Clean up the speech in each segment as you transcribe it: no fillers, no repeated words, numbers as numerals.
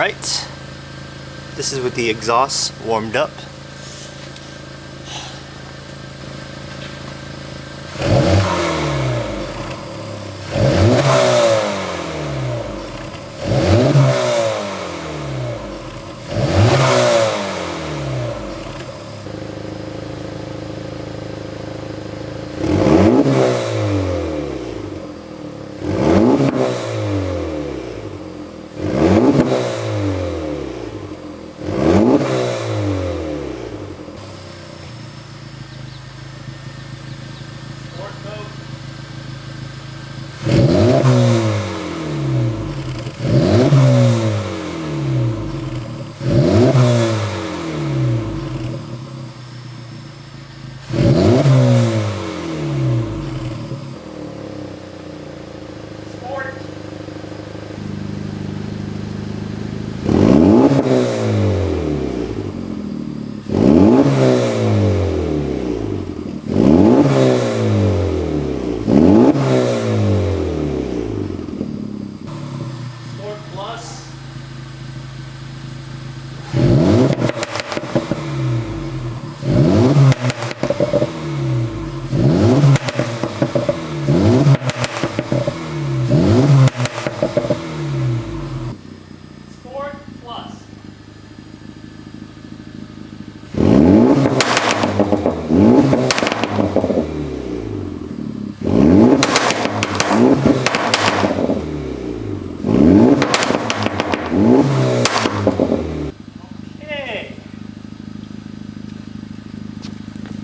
Alright, this is with the exhaust warmed up.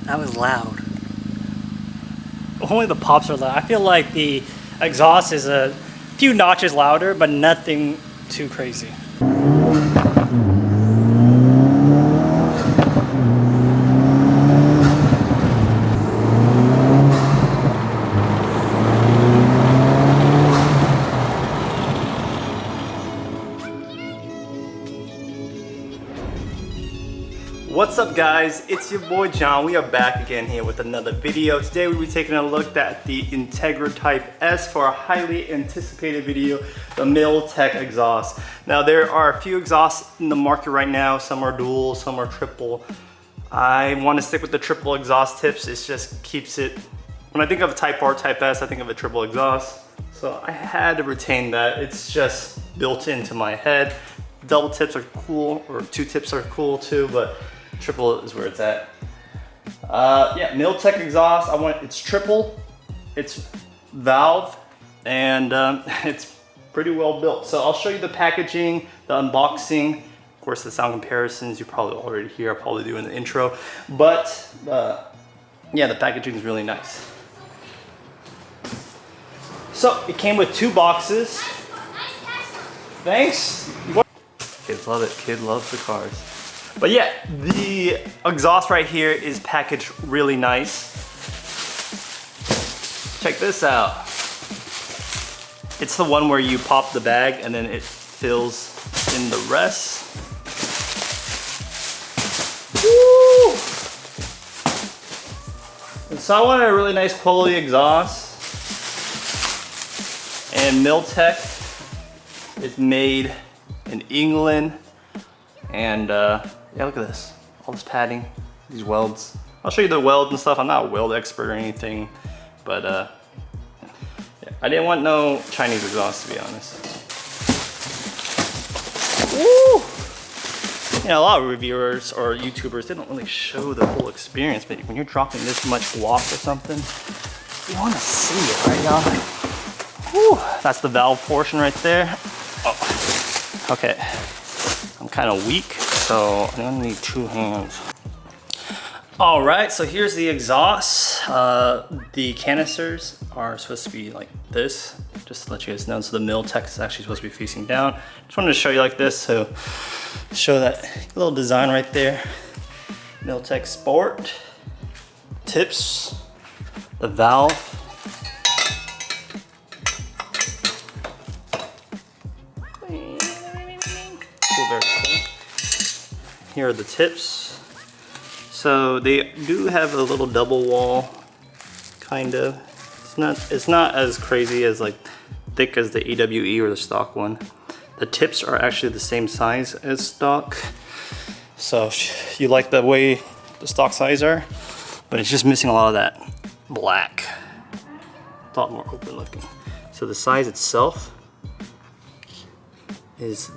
That was loud. Only the pops are loud. I feel like the exhaust is a few notches louder, but nothing too crazy. What's up guys, it's your boy John. We are back again here with another video. Today we'll be taking a look at the Integra Type S for a highly anticipated video, the Miltech exhaust. Now there are a few exhausts in the market right now. Some are dual, some are triple. I want to stick with the triple exhaust tips. It just keeps it, when I think of a Type R, Type S, I think of a triple exhaust. So I had to retain that. It's just built into my head. Double tips are cool, or two tips are cool too, but triple is where it's at. Yeah, Miltech exhaust. It's triple, it's valve, and it's pretty well built. So I'll show you the packaging, the unboxing, of course the sound comparisons you probably already hear. I'll probably do in the intro, but yeah, the packaging is really nice. So it came with 2 boxes. Thanks. Kids love it. Kid loves the cars. But yeah, the exhaust right here is packaged really nice. Check this out. It's the one where you pop the bag and then it fills in the rest. Woo! And so I wanted a really nice quality exhaust. And Miltech is made in England. And yeah, look at this. All this padding, these welds. I'll show you the welds and stuff. I'm not a weld expert or anything, but yeah, I didn't want no Chinese exhaust, to be honest. Woo! You know, a lot of reviewers or YouTubers, they don't really show the full experience, but when you're dropping this much guap or something, you want to see it, right, y'all? Woo! That's the valve portion right there. Oh, okay. I'm kind of weak, so I'm gonna need 2 hands. All right, so here's the exhaust. The canisters are supposed to be like this, just to let you guys know. So the Miltech is actually supposed to be facing down. Just wanted to show you like this, so show that little design right there. Miltech Sport, tips, the valve. Here are the tips. So they do have a little double wall, kind of. It's not as crazy as like thick as the AWE or the stock one. the tips are actually the same size as stock. So if you like the way the stock size are, but it's just missing a lot of that black. A lot more open looking. So the size itself is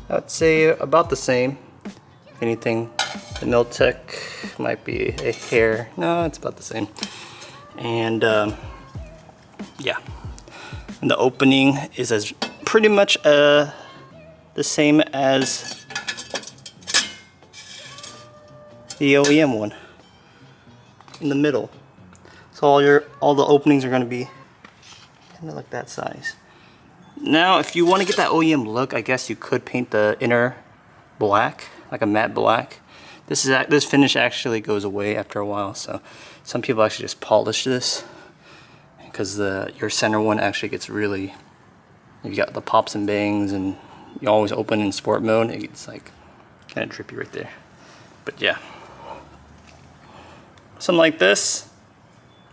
I'd say about the same. If anything, the Miltech might be a hair. No, it's about the same. And yeah, and the opening is as pretty much the same as the OEM one in the middle. So all the openings are going to be kind of like that size. Now, if you want to get that OEM look, I guess you could paint the inner black, like a matte black. This finish actually goes away after a while, so some people actually just polish this because your center one actually gets really. You got the pops and bangs, and you always open in sport mode. It's like kind of trippy right there. But yeah, something like this.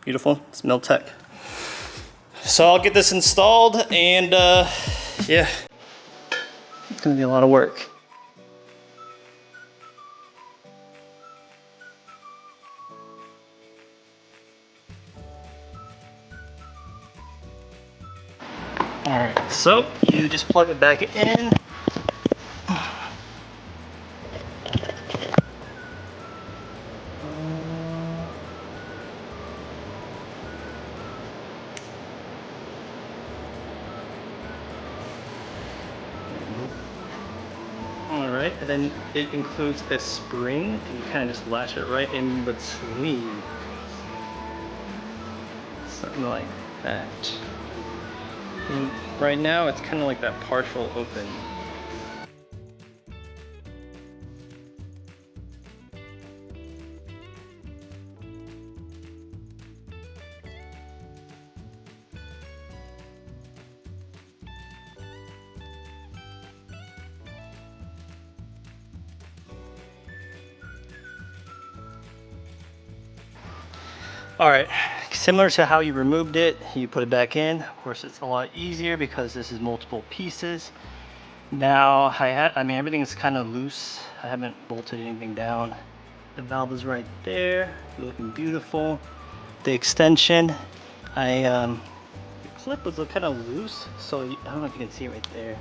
Beautiful. It's Miltech. So I'll get this installed, and yeah, it's gonna be a lot of work. All right, so you just plug it back in. Alright, and then it includes a spring, and you kind of just latch it right in between. Something like that. And right now it's kind of like that partial open. All right, similar to how you removed it, you put it back in. Of course, it's a lot easier because this is multiple pieces. Now, I mean, everything is kind of loose. I haven't bolted anything down. The valve is right there, looking beautiful. The extension, the clip was kind of loose, so I don't know if you can see it right there,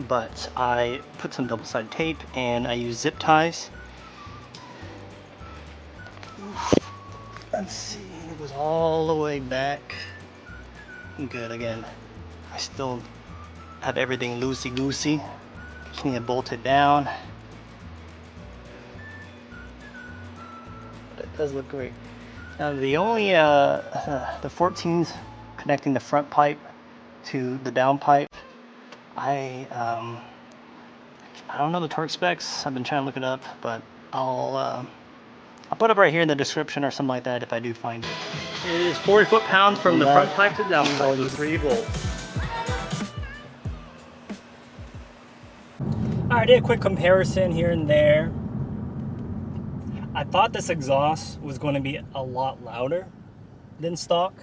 but I put some double-sided tape and I used zip ties. Let's see, it goes all the way back. Good, again, I still have everything loosey-goosey. Just need to bolt it down. But it does look great. Now the only, the 14's connecting the front pipe to the down pipe. I don't know the torque specs. I've been trying to look it up, but I'll put it right here in the description or something like that if I do find it. It is 40 foot-pounds from the front pipe to the down pipe, 3 volts. Alright, I did a quick comparison here and there. I thought this exhaust was going to be a lot louder than stock.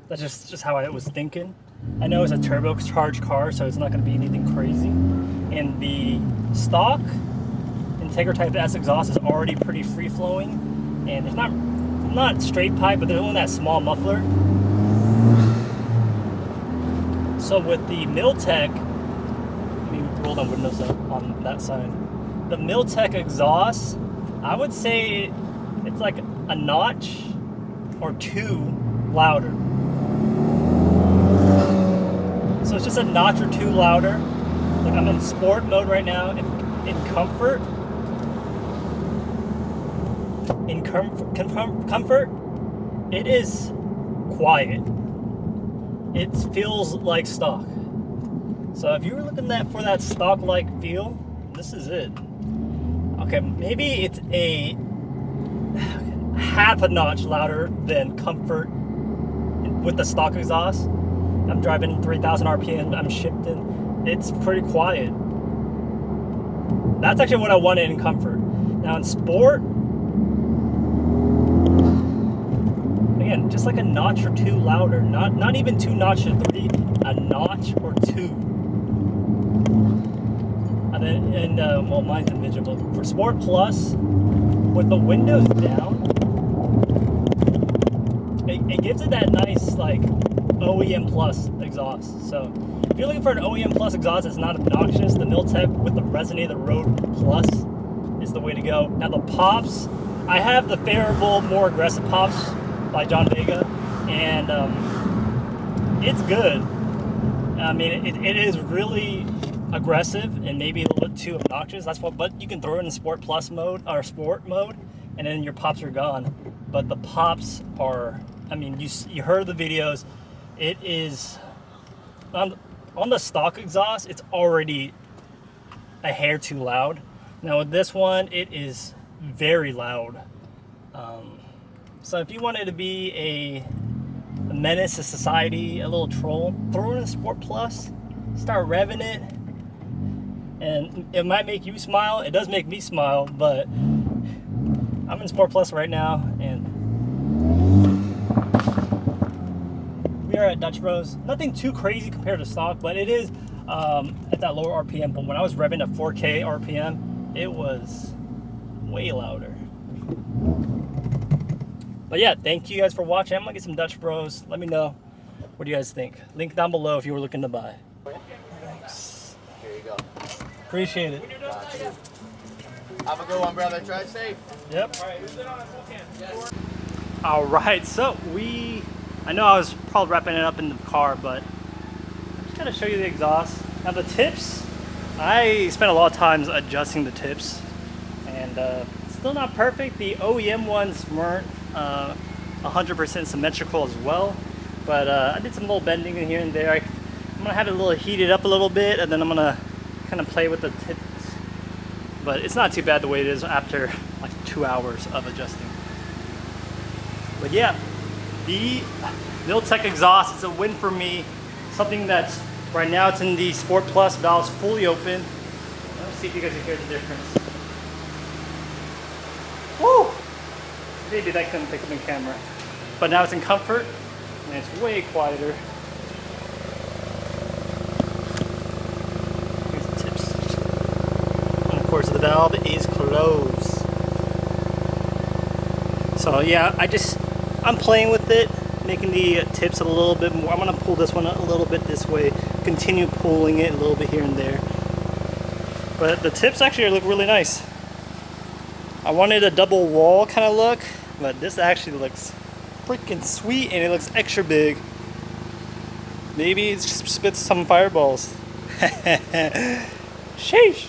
That's just how I was thinking. I know it's a turbocharged car, so it's not going to be anything crazy. And the stock Integra Type S exhaust is already pretty free-flowing, and there's not straight pipe, but there's only that small muffler. So with the Miltech, let me roll down windows up on that side. The Miltech exhaust, I would say it's like a notch or 2 louder. So it's just a notch or 2 louder. Like I'm in sport mode right now. In comfort, it is quiet. It feels like stock. So if you were looking for that stock-like feel, this is it. Okay, maybe it's a half a notch louder than comfort with the stock exhaust. I'm driving 3,000 RPM, I'm shifting. It's pretty quiet. That's actually what I wanted in comfort. Now in sport, again, just like a notch or two louder. Not even 2 notches to 3, a notch or 2. And then, well, mine's invisible. For Sport Plus, with the windows down, it gives it that nice, like, OEM Plus exhaust. So, if you're looking for an OEM Plus exhaust that's not obnoxious, the Miltech with the Resonate the Road Plus is the way to go. Now, the pops, I have the favorable, more aggressive pops by John Vega, and it's good. I mean, it is really aggressive and maybe a little bit too obnoxious. That's what, but you can throw it in Sport Plus mode or Sport mode, and then your pops are gone. But the pops are, I mean, you heard the videos. It is on the stock exhaust. It's already a hair too loud. Now with this one, it is very loud. So if you wanted to be a menace to society, a little troll, throw in a Sport Plus, start revving it, and it might make you smile. It does make me smile, but I'm in Sport Plus right now, and we are at Dutch Bros. Nothing too crazy compared to stock, but it is at that lower RPM. But when I was revving at 4K RPM, it was way louder. But yeah, thank you guys for watching. I'm gonna get some Dutch Bros. Let me know what do you guys think. Link down below if you were looking to buy. Thanks. Here you go. Appreciate it. Gotcha. Have a good one, brother. Drive safe. Yep. All right, so I know I was probably wrapping it up in the car, but I'm just gonna show you the exhaust. Now the tips, I spent a lot of times adjusting the tips, and still not perfect. The OEM ones weren't 100% symmetrical as well, but I did some little bending in here and there. I'm gonna have it a little heated up a little bit, and then I'm gonna kind of play with the tips. But it's not too bad the way it is after like 2 hours of adjusting. But yeah, the Miltech exhaust is a win for me. Something that's right now it's in the Sport Plus, valves fully open. Let's see if you guys can hear the difference. Woo! Maybe that couldn't pick up in camera. But now it's in comfort and it's way quieter. Here's the tips. And of course the valve is closed. So yeah, I'm playing with it, making the tips a little bit more. I'm gonna pull this one a little bit this way, continue pulling it a little bit here and there. But the tips actually look really nice. I wanted a double wall kind of look, but this actually looks freaking sweet and it looks extra big. Maybe it just spits some fireballs. Sheesh.